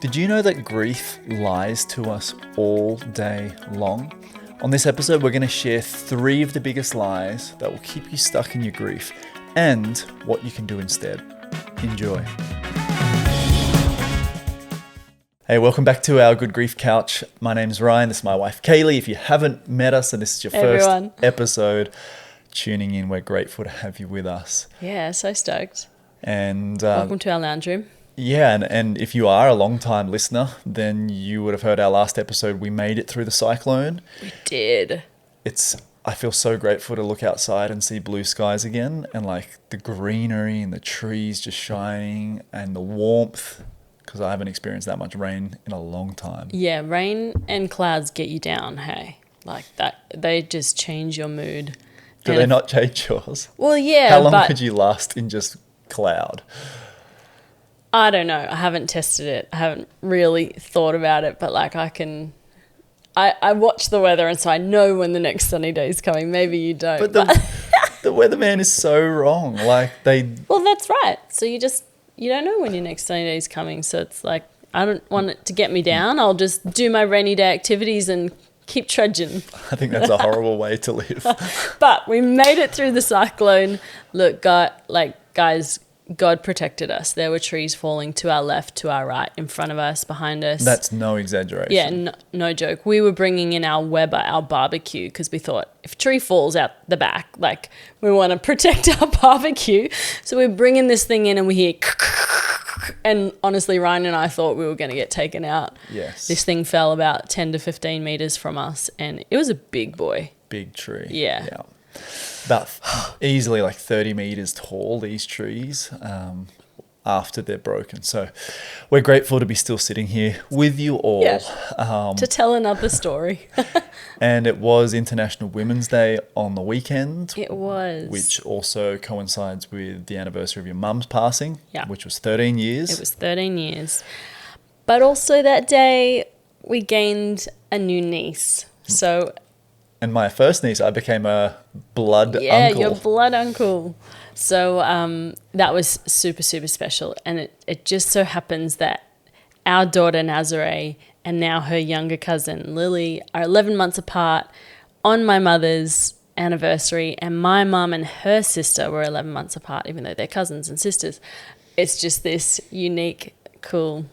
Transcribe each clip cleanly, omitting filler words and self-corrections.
Did you know that grief lies to us all day long? On this episode, we're going to share 3 of the biggest lies that will keep you stuck in your grief and what you can do instead. Enjoy. Hey, welcome back to our Good Grief Couch. My name's Ryan. This is my wife, Kaylee. If you haven't met us and this is your first episode tuning in, we're grateful to have you with us. Yeah, so stoked. And welcome to our lounge room. Yeah, and if you are a long-time listener, then you would have heard our last episode. We made it through the cyclone. We did. I feel so grateful to look outside and see blue skies again, and like the greenery and the trees just shining and the warmth, because I haven't experienced that much rain in a long time. Yeah, rain and clouds get you down, hey? Like that, they just change your mood. Do they not change yours? Well, yeah, How long could you last in just cloud? I don't know. I haven't tested it. I haven't really thought about it, but like I watch the weather and so I know when the next sunny day is coming. Maybe you don't. But the weatherman is so wrong. Well, that's right. So you don't know when your next sunny day is coming. So it's like, I don't want it to get me down. I'll just do my rainy day activities and keep trudging. I think that's a horrible way to live. But we made it through the cyclone. Look, guys, God protected us. There were trees falling to our left, to our right, in front of us, behind us. That's no exaggeration. Yeah, no joke. We were bringing in our Weber, our barbecue, because we thought if a tree falls out the back, like we want to protect our barbecue. So we're bringing this thing in and we hear, and honestly, Ryan and I thought we were going to get taken out. Yes. This thing fell about 10 to 15 meters from us and it was a big boy. Big tree. Yeah. About easily like 30 meters tall, these trees, after they're broken. So we're grateful to be still sitting here with you all. Yeah, to tell another story. And it was International Women's Day on the weekend. It was. Which also coincides with the anniversary of your mum's passing, yeah, which was 13 years. It was 13 years. But also that day we gained a new niece. So... And my first niece, I became a blood uncle. Yeah, your blood uncle. So that was super, super special. And it just so happens that our daughter Nazare and now her younger cousin Lily are 11 months apart on my mother's anniversary. And my mum and her sister were 11 months apart, even though they're cousins and sisters. It's just this unique, cool,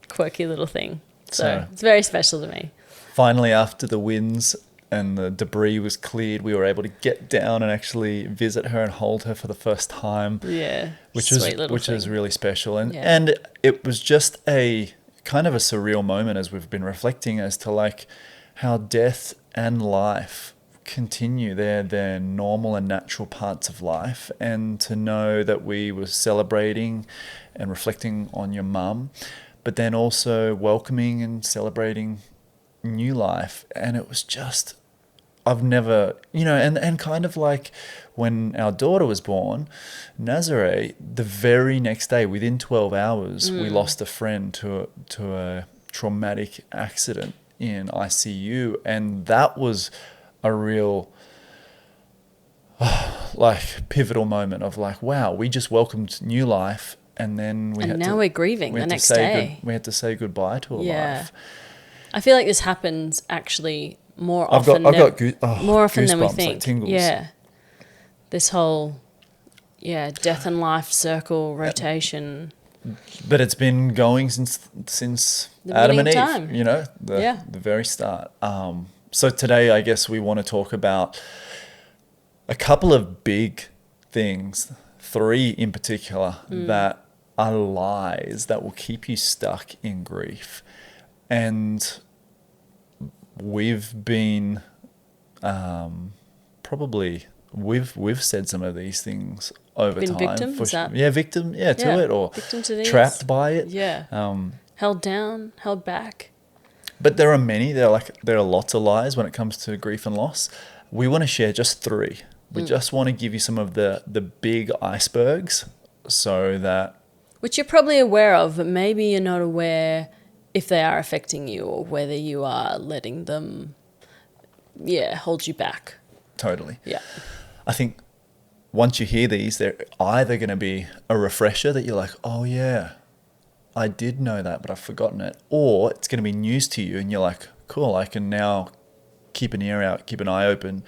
quirky little thing. So it's very special to me. Finally, after the winds and the debris was cleared, we were able to get down and actually visit her and hold her for the first time. Yeah, which was really special. And it was just a kind of a surreal moment as we've been reflecting as to like how death and life continue. They're normal and natural parts of life. And to know that we were celebrating and reflecting on your mum, but then also welcoming and celebrating new life. And it was just... I've never, and kind of like when our daughter was born, Nazare, the very next day, within 12 hours, we lost a friend to a traumatic accident in ICU. And that was a real, pivotal moment of like, wow, we just welcomed new life. And then we're grieving the next day. We had to say goodbye to a life. I feel like this happens actually more often than we think. Like tingles. Yeah. This whole, death and life circle rotation. But it's been going since Adam and Eve, time. The very start. So today, I guess we want to talk about a couple of big things, 3 in particular, that are lies that will keep you stuck in grief. And we've been we've said some of these things over time. Victim? Victim, to it, or victim to these. Trapped by it. Yeah. Held down, held back. But there are many. There are lots of lies when it comes to grief and loss. We want to share just 3. We just want to give you some of the big icebergs, so that... Which you're probably aware of, but maybe you're not aware if they are affecting you or whether you are letting them, hold you back. Totally. Yeah. I think once you hear these, they're either going to be a refresher that you're like, oh yeah, I did know that, but I've forgotten it. Or it's going to be news to you and you're like, cool, I can now keep an ear out, keep an eye open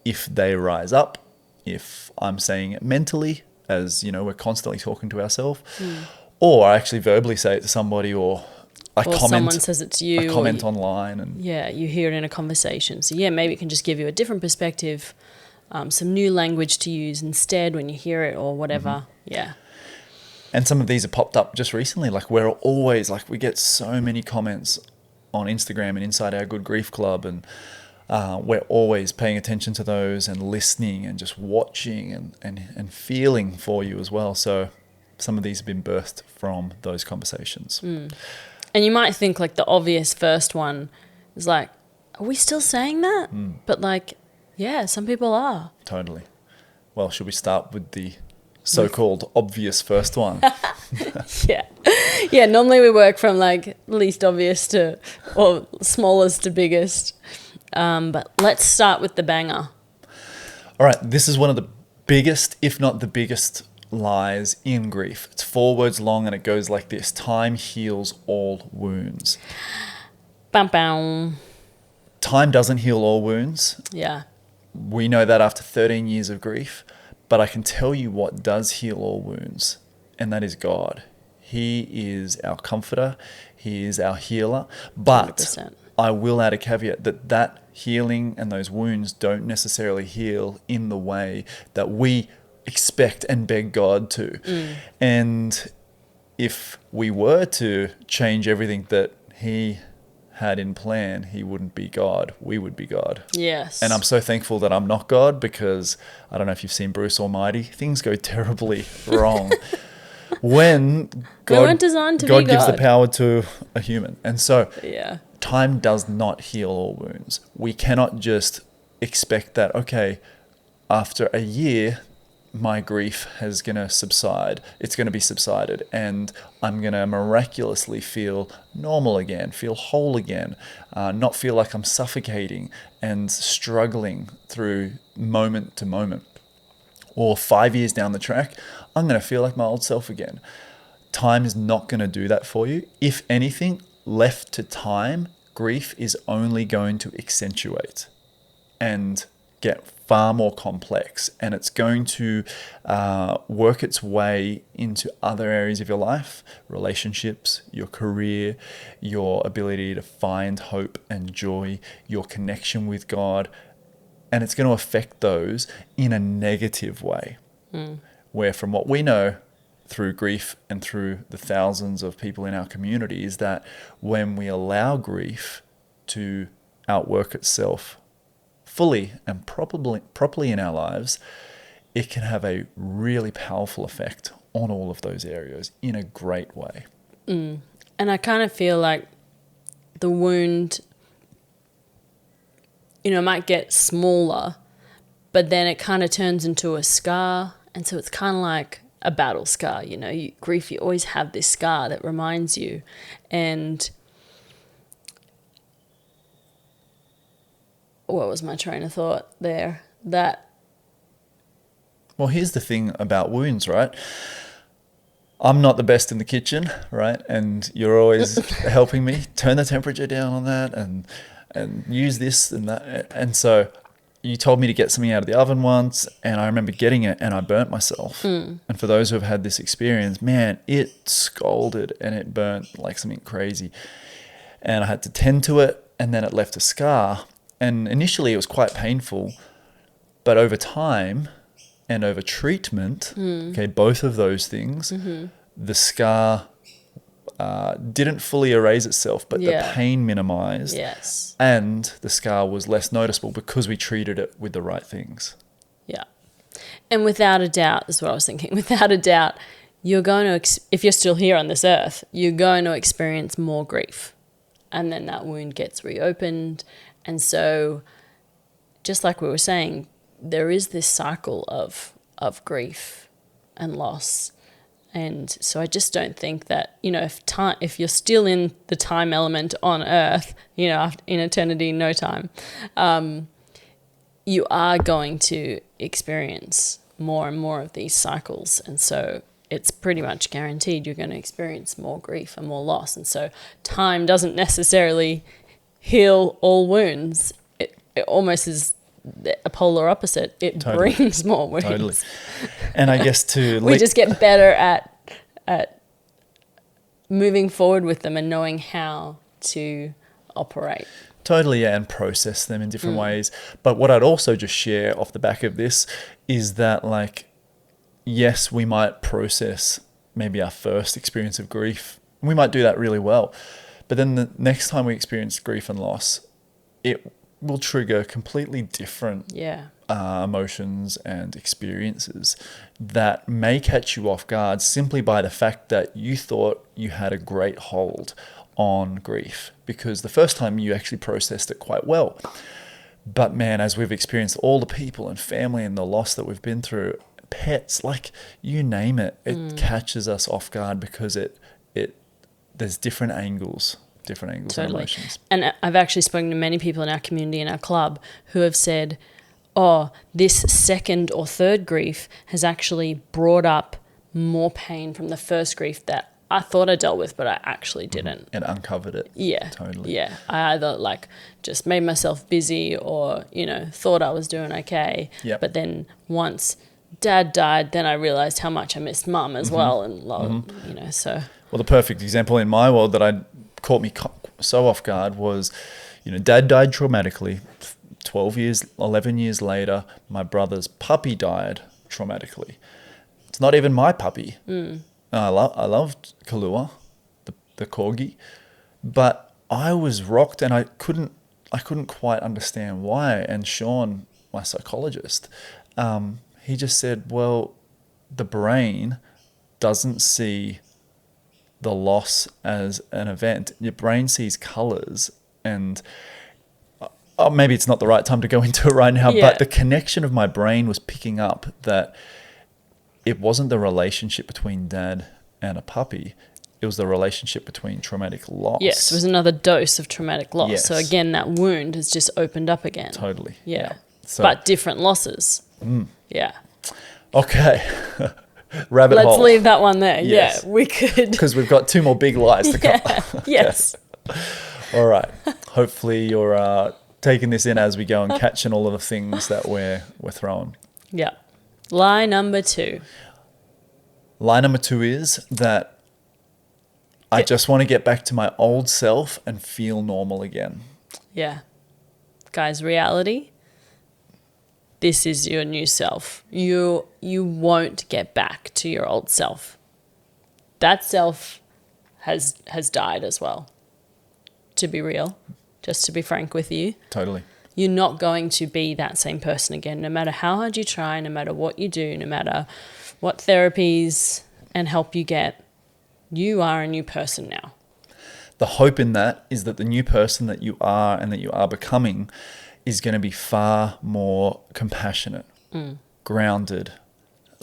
if they rise up, if I'm saying it mentally, as you know, we're constantly talking to ourselves, or I actually verbally say it to somebody, or or someone says it to you, I comment online, and yeah, you hear it in a conversation. So yeah, maybe it can just give you a different perspective, some new language to use instead when you hear it or whatever. Yeah. And some of these have popped up just recently. Like we're always like, we get so many comments on Instagram and inside our Good Grief Club, and we're always paying attention to those and listening and just watching and feeling for you as well. So some of these have been birthed from those conversations. And you might think like the obvious first one is like, are we still saying that? But like, yeah, some people are. Totally. Well, should we start with the so-called obvious first one? Yeah. Yeah, normally we work from like least obvious to, or smallest to biggest. But let's start with the banger. All right, this is one of the biggest, if not the biggest, lies in grief. It's 4 words long and it goes like this: time heals all wounds. Bam, bam. Time doesn't heal all wounds. Yeah. We know that after 13 years of grief, but I can tell you what does heal all wounds, and that is God. He is our comforter. He is our healer. But 100%. I will add a caveat that healing and those wounds don't necessarily heal in the way that we expect and beg God to. And if we were to change everything that He had in plan, He wouldn't be God. We would be God. Yes. And I'm so thankful that I'm not God, because I don't know if you've seen Bruce Almighty. Things go terribly wrong when we weren't designed to be God. gives the power to a human. And so Yeah. time does not heal all wounds. We cannot just expect that, okay, after a year, my grief is going to subside. It's going to be subsided, and I'm going to miraculously feel normal again, feel whole again, not feel like I'm suffocating and struggling through moment to moment. Or 5 years down the track, I'm going to feel like my old self again. Time is not going to do that for you. If anything, left to time, grief is only going to accentuate and get far more complex, and it's going to work its way into other areas of your life, relationships, your career, your ability to find hope and joy, your connection with God, and it's going to affect those in a negative way. Where from what we know through grief and through the thousands of people in our community is that when we allow grief to outwork itself fully and properly in our lives, it can have a really powerful effect on all of those areas in a great way. And I kind of feel like the wound, might get smaller, but then it kind of turns into a scar. And so it's kind of like a battle scar, grief, you always have this scar that reminds you. And what was my train of thought there? Well, here's the thing about wounds, right? I'm not the best in the kitchen, right? And you're always helping me turn the temperature down on that and use this and that. And so you told me to get something out of the oven once, and I remember getting it and I burnt myself. And for those who have had this experience, man, it scalded and it burnt like something crazy. And I had to tend to it, and then it left a scar. And initially it was quite painful, but over time and over treatment, okay, both of those things, the scar didn't fully erase itself, but the pain minimized. Yes. And the scar was less noticeable because we treated it with the right things. Yeah. And without a doubt, this is what I was thinking, without a doubt, you're going to, if you're still here on this earth, you're going to experience more grief. And then that wound gets reopened. And so, just like we were saying, there is this cycle of grief and loss. And so I just don't think that, if you're still in the time element on earth, in eternity, no time, you are going to experience more and more of these cycles. And so it's pretty much guaranteed you're going to experience more grief and more loss. And so time doesn't necessarily heal all wounds. It almost is a polar opposite. It brings more wounds. Totally. And I guess we just get better at moving forward with them and knowing how to operate. Totally, yeah, and process them in different ways. But what I'd also just share off the back of this is that, like, yes, we might process maybe our first experience of grief. We might do that really well. But then the next time we experience grief and loss, it will trigger completely different emotions and experiences that may catch you off guard simply by the fact that you thought you had a great hold on grief because the first time you actually processed it quite well. But man, as we've experienced all the people and family and the loss that we've been through, pets, like you name it, it catches us off guard because there's different angles and emotions. And I've actually spoken to many people in our community, in our club, who have said, oh, this second or third grief has actually brought up more pain from the first grief that I thought I dealt with, but I actually didn't. And uncovered it. Yeah. Totally. Yeah. I either like just made myself busy or, thought I was doing okay. Yep. But then once Dad died, then I realized how much I missed Mum as well. And, so. Well, the perfect example in my world that caught me so off guard was, Dad died traumatically. 11 years later, my brother's puppy died traumatically. It's not even my puppy. I loved Kahlua, the corgi, but I was rocked and I couldn't quite understand why. And Sean, my psychologist, he just said, well, the brain doesn't see the loss as an event. Your brain sees colors, and maybe it's not the right time to go into it right now, but the connection of my brain was picking up that it wasn't the relationship between Dad and a puppy. It was the relationship between traumatic loss. Yes, it was another dose of traumatic loss. Yes. So again, that wound has just opened up again. Totally. Yeah. So, but different losses. Yeah. Okay. Rabbit hole. Let's leave that one there. Yes. Yeah, we could. Because we've got 2 more big lies to come. Yes. All right. Hopefully you're taking this in as we go and catching all of the things that we're throwing. Yeah. Lie number 2. Lie number 2 is that I just want to get back to my old self and feel normal again. Yeah. Guys, reality, this is your new self. You won't get back to your old self. That self has died as well. To be real, just to be frank with you. Totally. You're not going to be that same person again, no matter how hard you try, no matter what you do, no matter what therapies and help you get. You are a new person now. The hope in that is that the new person that you are and that you are becoming is going to be far more compassionate, grounded,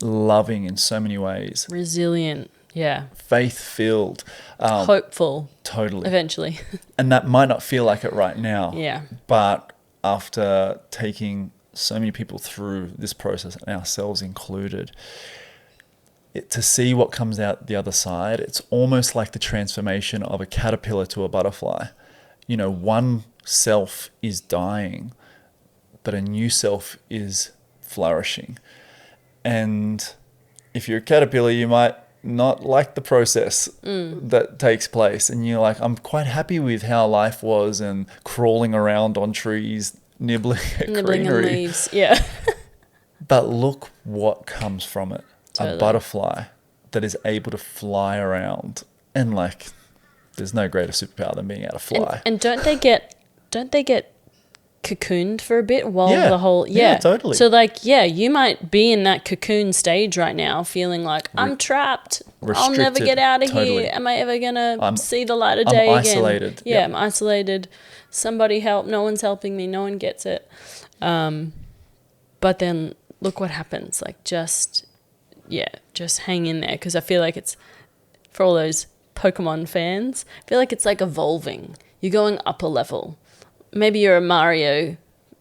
loving in so many ways. Resilient, yeah. Faith-filled. Hopeful. Totally. Eventually. And that might not feel like it right now. Yeah. But after taking so many people through this process, and ourselves included, to see what comes out the other side, it's almost like the transformation of a caterpillar to a butterfly. One self is dying, but a new self is flourishing. And if you're a caterpillar, you might not like the process that takes place. And you're like, I'm quite happy with how life was and crawling around on trees, nibbling greenery. On leaves, yeah. But look what comes from it. Totally. A butterfly that is able to fly around, and there's no greater superpower than being able to fly. And don't they get cocooned for a bit while the whole totally. So you might be in that cocoon stage right now, feeling like I'm trapped. I'll never get out of here. Am I ever gonna see the light of day I'm again? Isolated. Yeah, I'm isolated. Somebody help! No one's helping me. No one gets it. But then look what happens. Just hang in there, because I feel like it's, for all those Pokemon fans, I feel like it's like evolving. You're going up a level. Maybe you're a Mario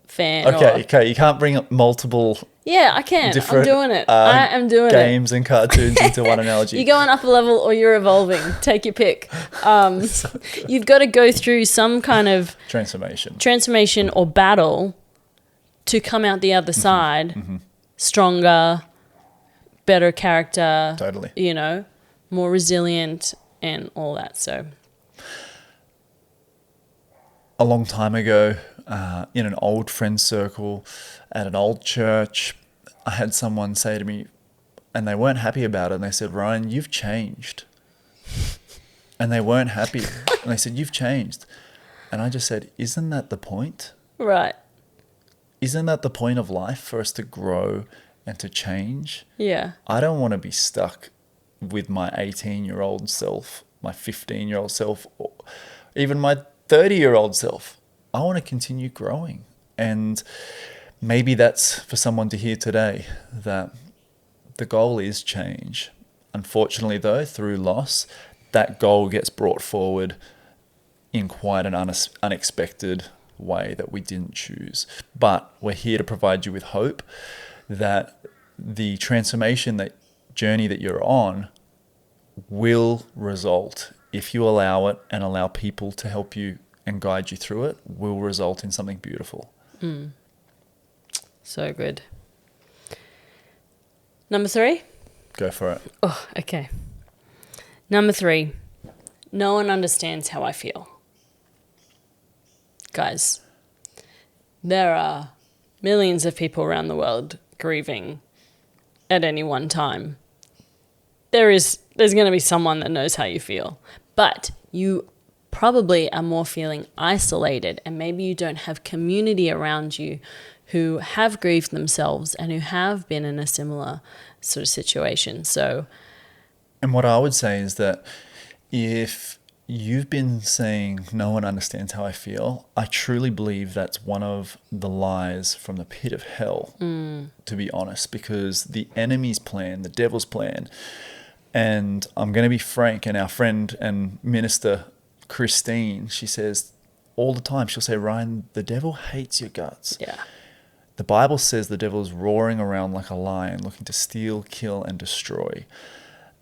fan. Okay. You can't bring up multiple Yeah, I can. I'm different doing it. I am doing games and cartoons into one analogy. You're going up a level or you're evolving. Take your pick. You've got to go through some kind of transformation or battle to come out the other side stronger, better character. Totally. You know, more resilient and all that. So, a long time ago, in an old friend circle at an old church, I had someone say to me, and they weren't happy about it, and they said, Ryan, you've changed. And they weren't happy. And they said, you've changed. And I just said, isn't that the point? right. Isn't that the point of life, for us to grow and to change? Yeah. I don't want to be stuck with my 18-year-old self, my 15-year-old self, or even my 30-year-old self. I want to continue growing. And maybe that's for someone to hear today, that the goal is change. Unfortunately, though, through loss, that goal gets brought forward in quite an unexpected way that we didn't choose. But we're here to provide you with hope that the transformation, that journey that you're on, will result, if you allow it and allow people to help you and guide you through it, will result in something beautiful. So good. Number 3? Go for it. Oh, okay. Number 3. No one understands how I feel. Guys, there are millions of people around the world grieving at any one time. There's going to be someone that knows how you feel, but you probably are more feeling isolated, and maybe you don't have community around you who have grieved themselves and who have been in a similar sort of situation. So, and what I would say is that if you've been saying no one understands how I feel, I truly believe that's one of the lies from the pit of hell, to be honest, because the enemy's plan, the devil's plan, and I'm going to be frank, and our friend and minister Christine, she says all the time, she'll say, Ryan, the devil hates your guts. yeah. The Bible says the devil is roaring around like a lion, looking to steal, kill, and destroy.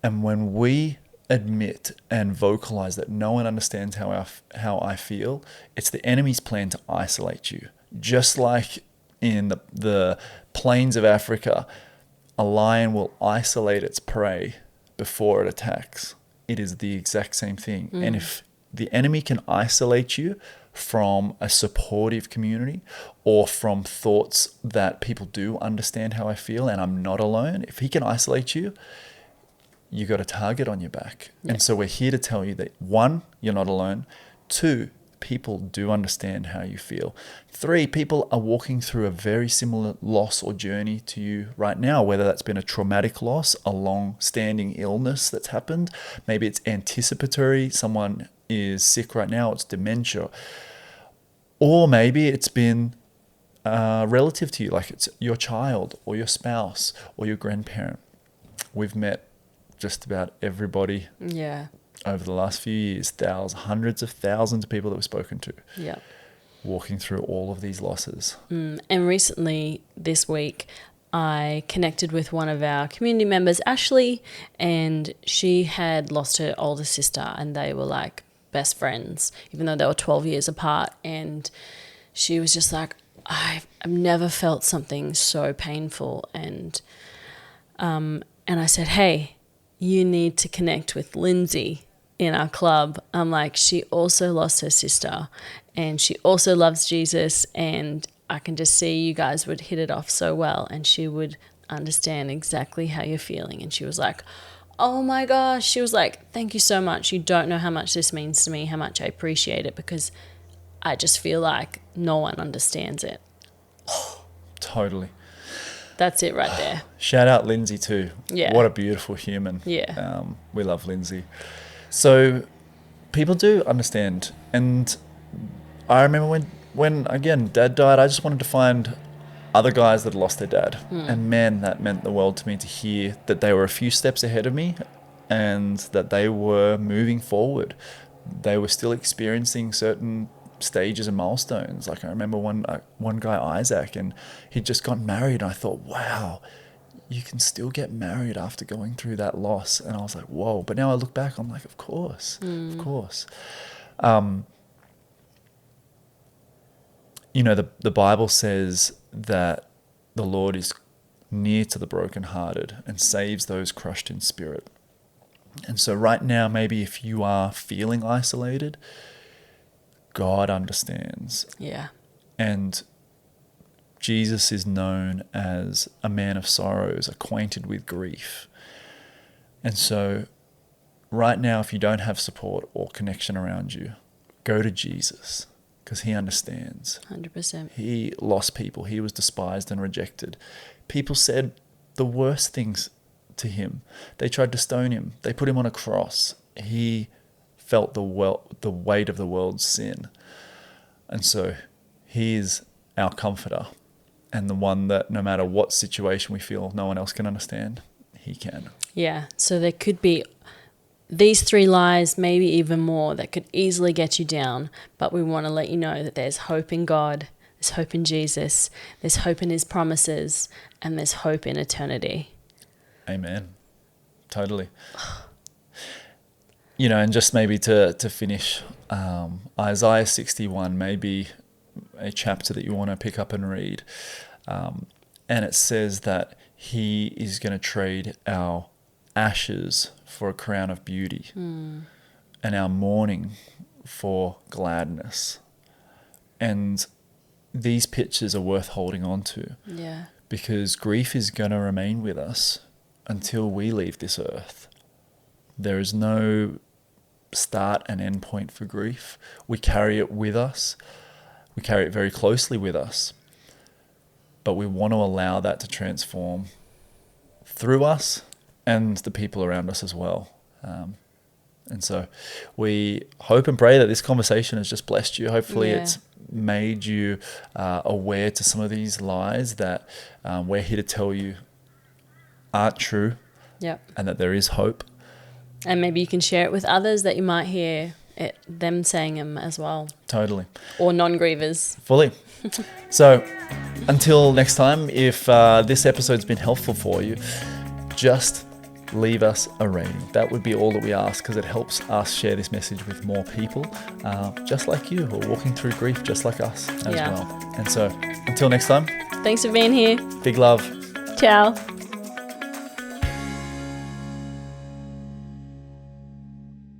And when we admit and vocalize that no one understands how I feel, it's the enemy's plan to isolate you. Just like in the plains of Africa, a lion will isolate its prey before it attacks. It is the exact same thing. And if the enemy can isolate you from a supportive community or from thoughts that people do understand how I feel and I'm not alone, if he can isolate you, you got a target on your back. Yeah. And so we're here to tell you that 1, you're not alone. 2, people do understand how you feel. 3, people are walking through a very similar loss or journey to you right now, whether that's been a traumatic loss, a long-standing illness that's happened. Maybe it's anticipatory. Someone is sick right now. It's dementia. Or maybe it's been relative to you, like it's your child or your spouse or your grandparent. We've met just about everybody over the last few years, hundreds of thousands of people that we've spoken to, walking through all of these losses. And recently, this week, I connected with one of our community members, Ashley, and she had lost her older sister, and they were like best friends, even though they were 12 years apart. And she was just like, I've never felt something so painful. And I said, hey, you need to connect with Lindsay in our club. I'm like, she also lost her sister and she also loves Jesus, and I can just see you guys would hit it off so well, and she would understand exactly how you're feeling. And she was like, oh my gosh. She was like, thank you so much. You don't know how much this means to me, how much I appreciate it, because I just feel like no one understands it. Totally. That's it right there. Shout out Lindsay too. Yeah. What a beautiful human. Yeah. We love Lindsay. So people do understand. And I remember when again, Dad died, I just wanted to find other guys that lost their dad. And man, that meant the world to me to hear that they were a few steps ahead of me and that they were moving forward. They were still experiencing certain stages and milestones. Like I remember one guy, Isaac, and he'd just got married, and I thought, wow, you can still get married after going through that loss. And I was like, whoa. But now I look back, I'm like, of course. You know, the Bible says that the Lord is near to the brokenhearted and saves those crushed in spirit. And so right now, maybe if you are feeling isolated, God understands. Yeah. And Jesus is known as a man of sorrows, acquainted with grief. And so right now, if you don't have support or connection around you, go to Jesus, because he understands. 100%. He lost people. He was despised and rejected. People said the worst things to him. They tried to stone him. They put him on a cross. He felt the weight of the world's sin. And so he is our comforter, and the one that no matter what situation we feel no one else can understand, he can. Yeah. So there could be these 3 lies, maybe even more, that could easily get you down. But we want to let you know that there's hope in God, there's hope in Jesus, there's hope in his promises, and there's hope in eternity. Amen. Totally. You know, and just maybe to finish, Isaiah 61 may be a chapter that you want to pick up and read. And it says that he is going to trade our ashes for a crown of beauty, and our mourning for gladness. And these pictures are worth holding on to. Yeah. Because grief is going to remain with us until we leave this earth. There is no start and end point for grief. We carry it with us. We carry it very closely with us. But we want to allow that to transform through us and the people around us as well. And so we hope and pray that this conversation has just blessed you. Hopefully it's made you aware to some of these lies that we're here to tell you aren't true. Yep. And that there is hope. And maybe you can share it with others that you might hear them saying them as well. Totally. Or non-grievers. Fully. So until next time, if this episode's been helpful for you, just leave us a rating. That would be all that we ask, because it helps us share this message with more people just like you, who are walking through grief just like us as well. And so until next time. Thanks for being here. Big love. Ciao.